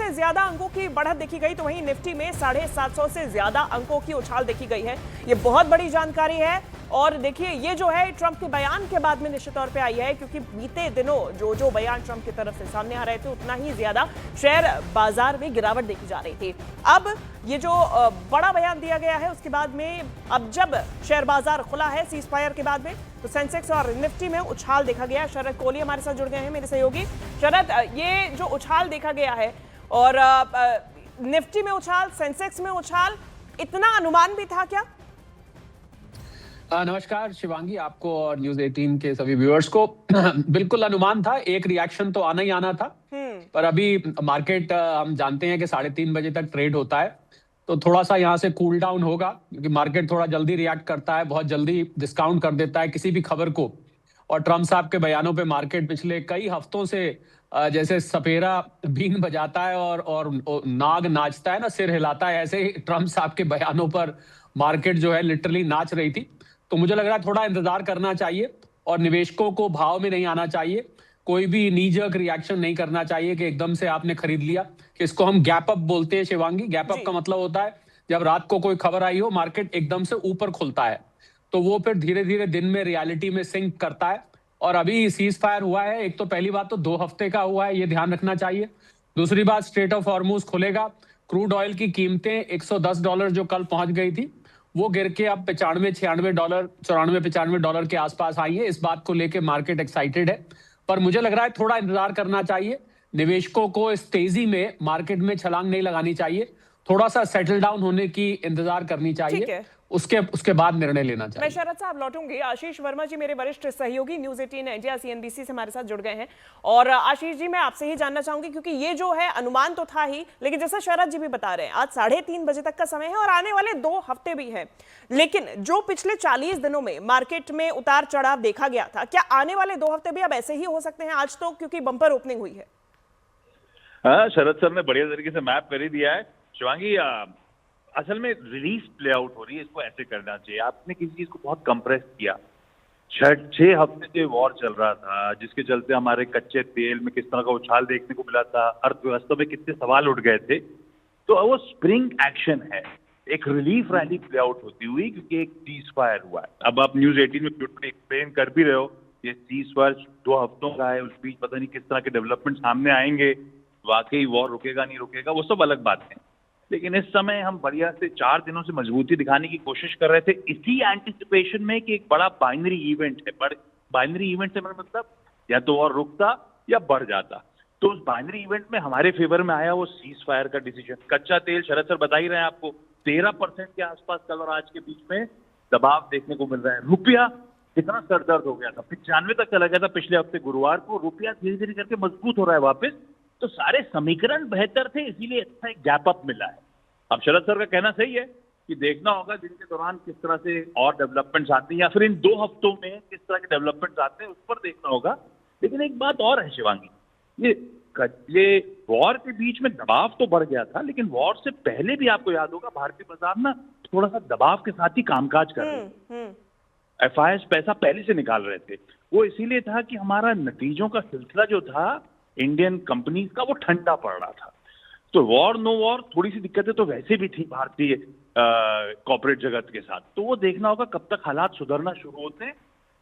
से ज्यादा अंकों की बढ़त देखी गई, तो वहीं निफ्टी में 750 से ज्यादा अंकों की उछाल देखी गई है। ये बहुत बड़ी जानकारी है और देखिए ये जो है ट्रंप के बयान के बाद में निश्चित तौर पे आई है, क्योंकि बीते दिनों जो बयान ट्रंप की तरफ से सामने आ रहे थे उतना ही ज्यादा शेयर बाजार में गिरावट देखी जा रही थी। अब ये जो बड़ा बयान दिया गया है उसके बाद में अब जब शेयर बाजार खुला है सीज फायर के बाद में, तो सेंसेक्स और निफ्टी में उछाल देखा गया। शरद कोहली हमारे साथ जुड़ गए हैं, मेरे सहयोगी। शरद, ये जो उछाल देखा गया है और निफ्टी में उछाल, सेंसेक्स में उछाल, इतना अनुमान भी था क्या? नमस्कार शिवांगी, आपको और न्यूज़ 18 के सभी व्यूअर्स को। बिल्कुल अनुमान था, एक रिएक्शन तो आना ही आना था। पर अभी मार्केट हम जानते हैं कि 3:30 बजे तक ट्रेड होता है, तो थोड़ा सा यहाँ से कूल डाउन होगा, क्योंकि मार्केट थोड़ा जल्दी रिएक्ट करता है, बहुत जल्दी डिस्काउंट कर देता है किसी भी खबर को। और ट्रम्प साहब के बयानों पे मार्केट पिछले कई हफ्तों से जैसे सपेरा बीन बजाता है और नाग नाचता है ना, सिर हिलाता है, ऐसे ही ट्रम्प साहब के बयानों पर मार्केट जो है लिटरली नाच रही थी। तो मुझे लग रहा है थोड़ा इंतजार करना चाहिए और निवेशकों को भाव में नहीं आना चाहिए, कोई भी नीजर्क रिएक्शन नहीं करना चाहिए कि एकदम से आपने खरीद लिया। कि इसको हम गैप अप बोलते हैं शिवांगी। गैप अप का मतलब होता है जब रात को कोई खबर आई हो, मार्केट एकदम से ऊपर खुलता है, तो वो फिर धीरे धीरे दिन में रियलिटी में सिंक करता है। और अभी सीज फायर हुआ है, एक तो पहली बात तो 2 हफ्ते का हुआ है, ये ध्यान रखना चाहिए। दूसरी बात, स्ट्रेट ऑफ हॉर्मुज खुलेगा, क्रूड ऑयल की कीमतें $110 जो कल पहुंच गई थी वो गिर के अब $95-96, $94-95 के आसपास आई है। इस बात को लेके मार्केट एक्साइटेड है, पर मुझे लग रहा है थोड़ा इंतजार करना चाहिए। निवेशकों को इस तेजी में मार्केट में छलांग नहीं लगानी चाहिए, थोड़ा सा सेटल डाउन होने की इंतजार करनी चाहिए, उसके बाद निर्णय लेना चाहिए। मैं शरद साहब लौटूंगी। आशीष वर्मा जी मेरे वरिष्ठ सहयोगी न्यूज़ 18 इंडिया CNBC से हमारे साथ जुड़ गए हैं। और आशीष जी, मैं आपसे ही जानना चाहूंगी, क्योंकि ये जो है अनुमान तो था ही, लेकिन जैसा शरद जी भी बता रहे हैं आज 3:30 बजे तक का समय है और आने वाले 2 हफ्ते भी हैं, लेकिन जो पिछले 40 दिनों में मार्केट में उतार चढ़ाव देखा गया था, क्या आने वाले 2 हफ्ते भी अब ऐसे ही हो सकते हैं? आज तो क्योंकि बंपर ओपनिंग हुई है। हाँ, शरद सर ने बढ़िया तरीके से मैप कर ही दिया है शिवांगी। असल में रिलीज प्ले आउट हो रही है, इसको ऐसे करना चाहिए। आपने किसी चीज को बहुत कंप्रेस किया। 6 हफ्ते से वॉर चल रहा था, जिसके चलते हमारे कच्चे तेल में किस तरह का उछाल देखने को मिला था, अर्थव्यवस्था में कितने सवाल उठ गए थे। तो वो स्प्रिंग एक्शन है, एक रिलीफ रैली प्ले आउट होती हुई, क्योंकि एक सीज फायर हुआ है। अब आप न्यूज 18 में ब्यूटीफुली एक्सप्लेन कर भी रहे हो, ये सीज फायर 2 हफ्तों का है, उस बीच पता नहीं किस तरह के डेवलपमेंट सामने आएंगे, वाकई वॉर रुकेगा नहीं रुकेगा वो सब अलग बात है। लेकिन इस समय हम बढ़िया से 4 दिनों से मजबूती दिखाने की कोशिश कर रहे थे, इसी एंटिसिपेशन में कि एक बड़ा बाइनरी इवेंट है। बाइनरी इवेंट से मतलब या तो और रुकता या बढ़ जाता। तो उस बाइनरी इवेंट में हमारे फेवर में आया वो सीज फायर का डिसीजन। कच्चा तेल, शरद सर बता ही रहे हैं आपको, 13% के आसपास कल और आज के बीच में दबाव देखने को मिल रहा है। रुपया कितना सरदर्द हो गया था, 95 तक चला गया था पिछले हफ्ते गुरुवार को, रुपया धीरे धीरे करके मजबूत हो रहा है वापस। तो सारे समीकरण बेहतर थे, इसीलिए अच्छा एक गैप अप मिला है। अब शरद सर का कहना सही है कि देखना होगा दिन के दौरान किस तरह से और डेवलपमेंट्स आते हैं, या फिर इन 2 हफ्तों में किस तरह के डेवलपमेंट्स आते हैं, उस पर देखना होगा। लेकिन एक बात और है शिवांगी, ये वॉर के बीच में दबाव तो बढ़ गया था, लेकिन वॉर से पहले भी आपको याद होगा भारतीय बाजार ना थोड़ा सा दबाव के साथ ही कामकाज कर रहे थे। FIs पैसा पहले से निकाल रहे थे, वो इसीलिए था कि हमारा नतीजों का सिलसिला जो था इंडियन कंपनीज का वो ठंडा पड़ रहा था। तो वॉर नो वॉर थोड़ी सी दिक्कतें तो वैसे भी थी भारतीय कॉर्पोरेट जगत के साथ, तो वो देखना होगा कब तक हालात सुधरना शुरू होते हैं।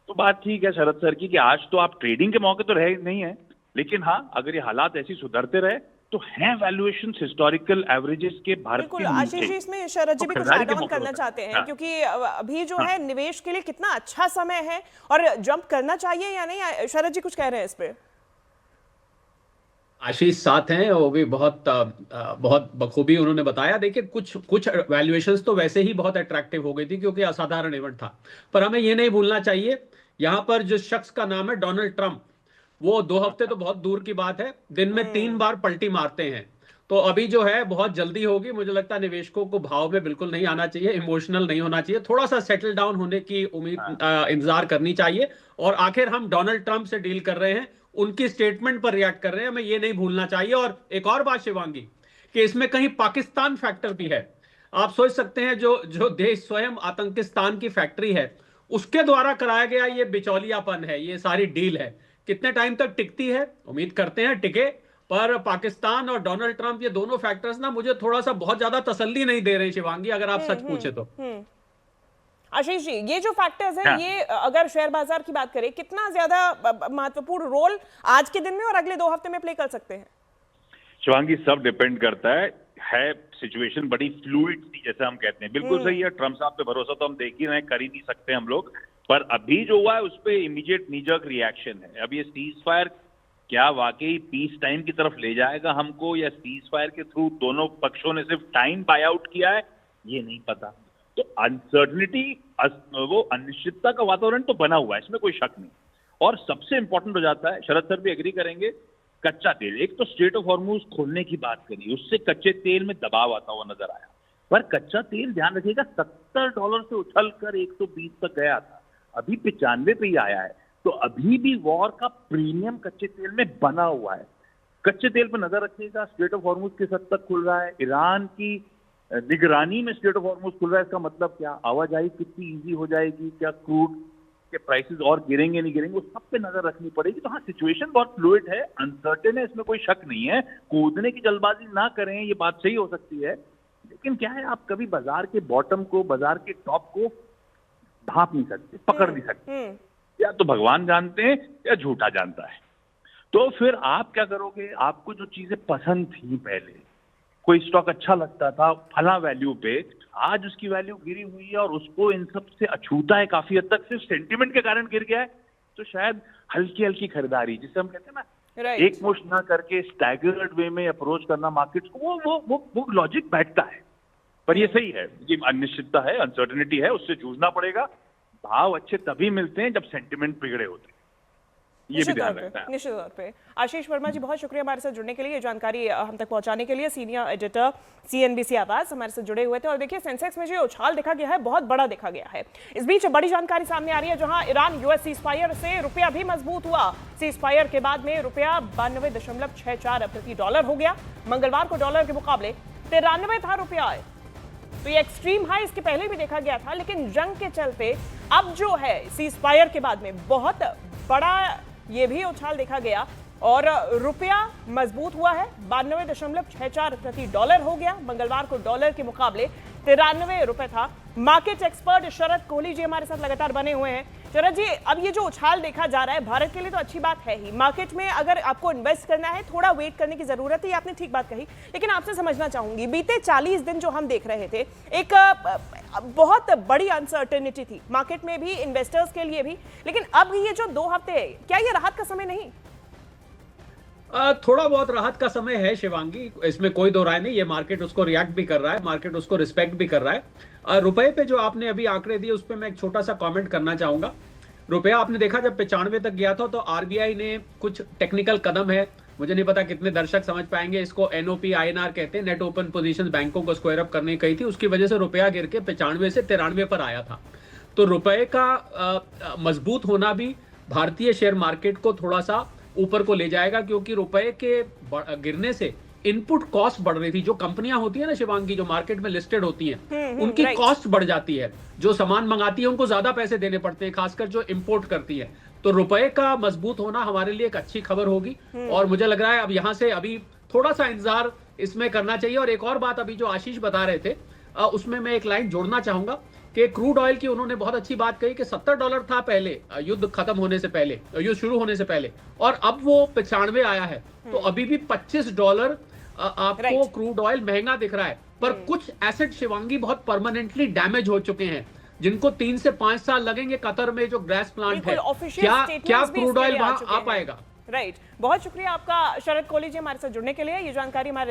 तो बात ठीक है शरद सर की कि आज तो आप ट्रेडिंग के मौके तो रहे नहीं है, लेकिन हाँ अगर ये हालात ऐसी सुधरते रहे तो हैं वैल्यूएशन हिस्टोरिकल एवरेजेस के भारत के। आशीष जी, इसमें शरद जी भी कुछ ऐड ऑन करना चाहते हैं, क्योंकि अभी जो है निवेश के लिए कितना अच्छा समय है और जंप करना चाहिए या नहीं? शरद जी कुछ कह रहे हैं इस पे। आशीष साथ हैं, वो भी बहुत बखूबी उन्होंने बताया। देखिए कुछ वैल्यूएशंस तो वैसे ही बहुत अट्रैक्टिव हो गई थी क्योंकि असाधारण इवेंट था, पर हमें ये नहीं भूलना चाहिए यहाँ पर जो शख्स का नाम है डोनाल्ड ट्रंप, वो 2 हफ्ते तो बहुत दूर की बात है, दिन में 3 बार पलटी मारते हैं। तो अभी जो है बहुत जल्दी होगी। मुझे लगता है निवेशकों को भाव में बिल्कुल नहीं आना चाहिए, इमोशनल नहीं होना चाहिए, थोड़ा सा सेटल डाउन होने की उम्मीद इंतजार करनी चाहिए। और आखिर हम डोनाल्ड ट्रंप से डील कर रहे हैं, उनकी स्टेटमेंट पर रिएक्ट कर रहे हैं, हमें ये नहीं भूलना चाहिए। और एक और बात शिवांगी, कि इसमें कहीं पाकिस्तान फैक्टर भी है। आप सोच सकते हैं जो देश स्वयं आतंकिस्तान की फैक्ट्री है, उसके द्वारा कराया गया ये बिचौलियापन है, ये सारी डील है, कितने टाइम तक टिकती है? उम्मीद करते हैं टिके, पर पाकिस्तान और डोनाल्ड ट्रंप ये दोनों फैक्टर्स ना मुझे थोड़ा सा बहुत ज्यादा तसल्ली नहीं दे रहे शिवांगी, अगर आप सच पूछे तो। आशीष जी, ये जो फैक्टर्स हैं, ये अगर शेयर बाजार की बात करें, कितना ज्यादा महत्वपूर्ण रोल आज के दिन में और अगले 2 हफ्ते में प्ले कर सकते हैं? शिवांगी, सब डिपेंड करता है सिचुएशन बड़ी फ्लूइड सी, जैसे हम कहते हैं। बिल्कुल सही है, ट्रम्प साहब पे भरोसा तो हम देख ही रहे हैं, कर ही नहीं सकते हम लोग। पर अभी जो हुआ है उस पर इमीडिएट नीजर्क रिएक्शन है। अब ये सीज फायर क्या वाकई पीस टाइम की तरफ ले जाएगा हमको, या सीज फायर के थ्रू दोनों पक्षों ने सिर्फ टाइम बाय आउट किया है, ये नहीं पता। तो अनसर्टनिटी, वो अनिश्चितता का वातावरण तो बना हुआ है, इसमें कोई शक नहीं। और सबसे इंपॉर्टेंट हो जाता है, शरद सर भी एग्री करेंगे, कच्चा तेल। एक तो स्ट्रेट ऑफ हॉर्मुज खोलने की बात करी, उससे कच्चे तेल में दबाव आता हुआ नजर आया। पर कच्चा तेल ध्यान रखिएगा $70 से उछल कर 120 तक गया था, अभी 95 पे ही आया है। तो अभी भी वॉर का प्रीमियम कच्चे तेल में बना हुआ है। कच्चे तेल पर नजर रखिएगा, स्ट्रेट ऑफ हॉर्मुज किस हद तक खुल रहा है, ईरान की निगरानी में स्ट्रेट ऑफ हॉर्मुज खुल रहा है। इसका मतलब क्या, आवाजाही कितनी ईजी हो जाएगी, क्या क्रूड के प्राइसेस और गिरेंगे नहीं गिरेंगे, उस सब पे नजर रखनी पड़ेगी। तो हाँ, सिचुएशन बहुत फ्लूइड है, अनसर्टेन है, इसमें कोई शक नहीं है। कूदने की जल्दबाजी ना करें, ये बात सही हो सकती है। लेकिन क्या है, आप कभी बाजार के बॉटम को, बाजार के टॉप को भाप नहीं सकते, पकड़ नहीं सकते। या तो भगवान जानते हैं या झूठा जानता है। तो फिर आप क्या करोगे, आपको जो चीजें पसंद थी, पहले कोई स्टॉक अच्छा लगता था फला वैल्यू पे, आज उसकी वैल्यू गिरी हुई है और उसको इन सब से अछूता है काफी हद तक, सिर्फ सेंटिमेंट के कारण गिर गया है। तो शायद हल्की हल्की खरीदारी, जिसे हम कहते हैं ना, एक मुश्त ना करके स्टैगर्ड वे में अप्रोच करना मार्केट्स को, वो लॉजिक बैठता है। पर ये सही है, ये अनिश्चितता है, अनसर्टेनिटी है, उससे जूझना पड़ेगा। भाव अच्छे तभी मिलते हैं जब सेंटिमेंट बिगड़े होते हैं, ये भी ध्यान रखता है। निश्चित तौर पे। आशीष वर्मा जी, बहुत शुक्रिया हमारे साथ जुड़ने के लिए, ये जानकारी हम तक पहुंचाने के लिए। सीनियर एडिटर CNBC आवाज हमारे साथ जुड़े हुए थे। और देखिए, सेंसेक्स में जो उछाल देखा गया है, बहुत बड़ा देखा गया है। इस बीच बड़ी जानकारी सामने आ रही है, जहां ईरान US सीज फायर से रुपया भी मजबूत हुआ। सीज फायर के बाद में रुपया 92.64 प्रति डॉलर हो गया। मंगलवार को डॉलर के मुकाबले 93 था रुपया। तो ये एक्सट्रीम हाई इसके पहले भी देखा गया था, लेकिन जंग के चलते अब जो है सीज फायर के बाद में बहुत बड़ा ये भी उछाल देखा गया और रुपया मजबूत हुआ है। 92.64 प्रति डॉलर हो गया। मंगलवार को डॉलर के मुकाबले 93 रुपए था। मार्केट एक्सपर्ट शरद कोहली जी हमारे साथ लगातार बने हुए हैं। शरद जी, अब ये जो उछाल देखा जा रहा है, भारत के लिए तो अच्छी बात है ही। मार्केट में अगर आपको इन्वेस्ट करना है, थोड़ा वेट करने की जरूरत है, ये आपने ठीक बात कही। लेकिन आपसे समझना चाहूंगी, बीते 40 दिन जो हम देख रहे थे, एक बहुत बड़ी अनसर्टेनिटी थी मार्केट में भी, इन्वेस्टर्स के लिए भी। लेकिन अब ये जो 2 हफ्ते है, क्या ये राहत का समय नहीं? थोड़ा बहुत राहत का समय है शिवांगी, इसमें कोई दो राय नहीं। ये मार्केट उसको रिएक्ट भी कर रहा है, मार्केट उसको रिस्पेक्ट भी कर रहा है। रुपए पे जो आपने अभी आंकड़े दिए, उस पर मैं एक छोटा सा कमेंट करना चाहूंगा। रुपया आपने देखा जब 95 तक गया था, तो RBI ने कुछ टेक्निकल कदम है, मुझे नहीं पता कितने दर्शक समझ पाएंगे, इसको NOP INR कहते हैं, नेट ओपन पोजीशन, बैंकों को स्क्वायर अप करने कही थी। उसकी वजह से रुपया गिर के 95 से 93 पर आया था। तो रुपए का मजबूत होना भी भारतीय शेयर मार्केट को थोड़ा सा ऊपर को ले जाएगा, क्योंकि रुपए के गिरने से इनपुट कॉस्ट बढ़ रही थी। जो कंपनियां होती है ना शिवांगी, जो मार्केट में लिस्टेड होती हैं, उनकी कॉस्ट बढ़ जाती है। जो सामान मंगाती है उनको ज्यादा पैसे देने पड़ते हैं, खासकर जो इंपोर्ट करती है। तो रुपए का मजबूत होना हमारे लिए एक अच्छी खबर होगी। और मुझे लग रहा है अब यहाँ से अभी थोड़ा सा इंतजार इसमें करना चाहिए। और एक और बात अभी जो आशीष बता रहे थे, उसमें मैं एक लाइन जोड़ना चाहूंगा कि क्रूड ऑयल की उन्होंने बहुत अच्छी बात कही कि $70 था पहले, युद्ध खत्म होने से पहले, युद्ध शुरू होने से पहले, और अब वो 95 आया है। तो अभी भी $25 आपको क्रूड ऑयल महंगा दिख रहा है। पर कुछ एसेट शिवांगी बहुत परमानेंटली डैमेज हो चुके हैं, जिनको 3 से 5 साल लगेंगे। कतर में जो गैस प्लांट है, क्या क्रूड ऑयल वहां आ पाएगा? राइट। बहुत शुक्रिया आपका शरद कोहली जी हमारे साथ जुड़ने के लिए। ये जानकारी हमारे